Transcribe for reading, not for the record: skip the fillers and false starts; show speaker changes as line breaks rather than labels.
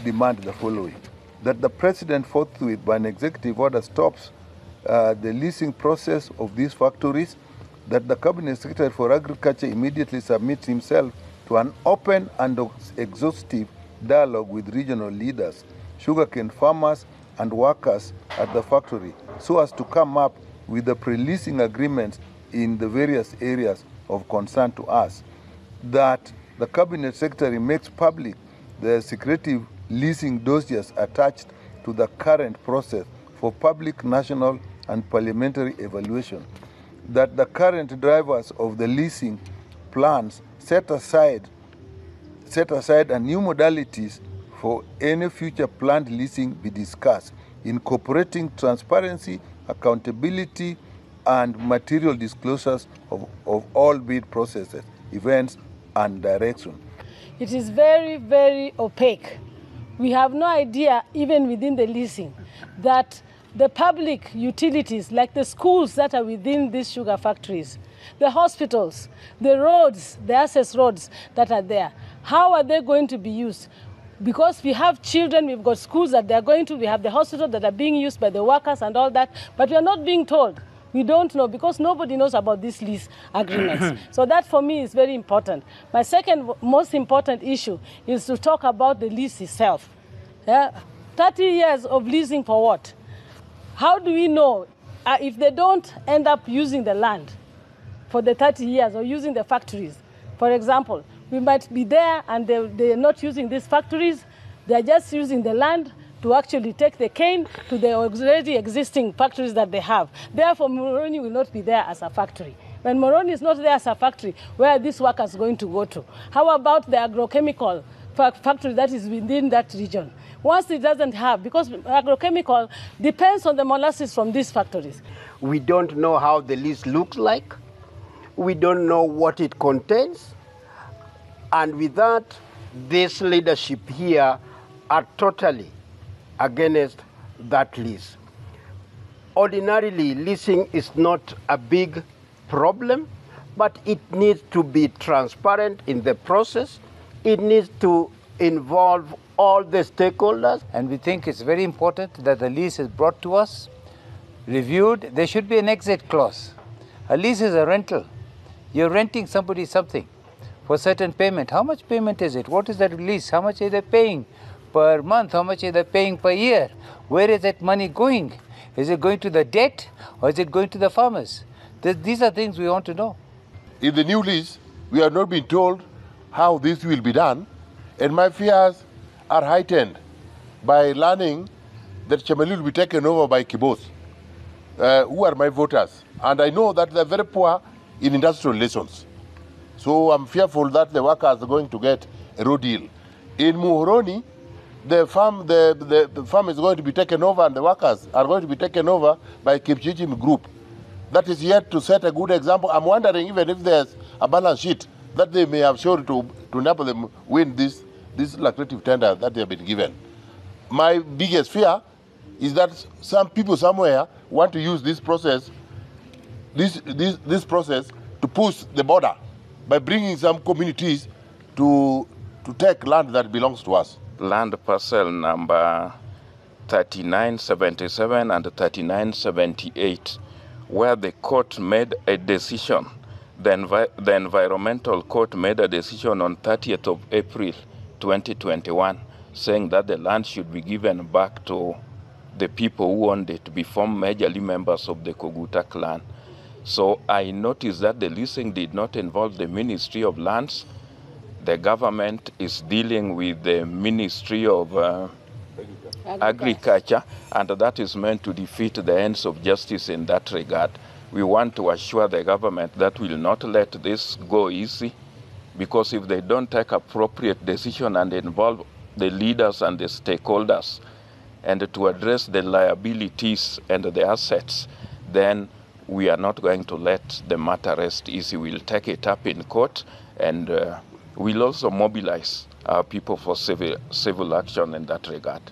demand the following: that the President forthwith, by an executive order, stops the leasing process of these factories, that the Cabinet Secretary for Agriculture immediately submits himself to an open and exhaustive dialogue with regional leaders, sugarcane farmers, and workers at the factory, so as to come up with the pre-leasing agreements in the various areas of concern to us. That the Cabinet Secretary makes public the secretive leasing dossiers attached to the current process for public, national, and parliamentary evaluation. That the current drivers of the leasing plans set aside and new modalities for any future planned leasing be discussed, incorporating transparency, accountability, and material disclosures of all bid processes, events, and direction.
It is very, very opaque. We have no idea, even within the leasing, that the public utilities, like the schools that are within these sugar factories, the hospitals, the roads, the access roads that are there, how are they going to be used? Because we have children, we've got schools that they're going to, we have the hospitals that are being used by the workers and all that, but we are not being told. We don't know because nobody knows about these lease agreements. So that for me is very important. My second most important issue is to talk about the lease itself. 30 years of leasing for what? How do we know if they don't end up using the land for the 30 years or using the factories? For example, we might be there and they're not using these factories. They're just using the land to actually take the cane to the already existing factories that they have. Therefore, Moroni will not be there as a factory. When Moroni is not there as a factory, where are these workers going to go to? How about the agrochemical factory that is within that region? Once it doesn't have, because agrochemical depends on the molasses from these factories.
We don't know how the lease looks like. We don't know what it contains. And with that, this leadership here are totally against that lease. Ordinarily, leasing is not a big problem, but it needs to be transparent in the process. It needs to involve all the stakeholders.
And we think it's very important that the lease is brought to us, reviewed. There should be an exit clause. A lease is a rental. You're renting somebody something for certain payment. How much payment is it? What is that lease? How much are they paying per month? How much are they paying per year? Where is that money going? Is it going to the debt or is it going to the farmers? These are things we want to know.
In the new lease, we have not been told how this will be done, and my fears are heightened by learning that Chameli will be taken over by Kibos, who are my voters. And I know that they're very poor in industrial relations. So I'm fearful that the workers are going to get a raw deal. In Muhoroni, the farm is going to be taken over and the workers are going to be taken over by Kipchichim Group. That is yet to set a good example. I'm wondering even if there's a balance sheet that they may have shown to enable them win this lucrative tender that they have been given. My biggest fear is that some people somewhere want to use this process, this process to push the border by bringing some communities to take land that belongs to us.
Land parcel number 3977 and 3978, where the court made a decision. The environmental court made a decision on 30th of April 2021, saying that the land should be given back to the people who owned it before majorly members of the Koguta clan. So I noticed that the leasing did not involve the Ministry of Lands. The government is dealing with the Ministry of Agriculture, and that is meant to defeat the ends of justice in that regard. We want to assure the government that will not let this go easy, because if they don't take appropriate decision and involve the leaders and the stakeholders and to address the liabilities and the assets, then we are not going to let the matter rest easy. We'll take it up in court, and we'll also mobilize our people for civil action in that regard.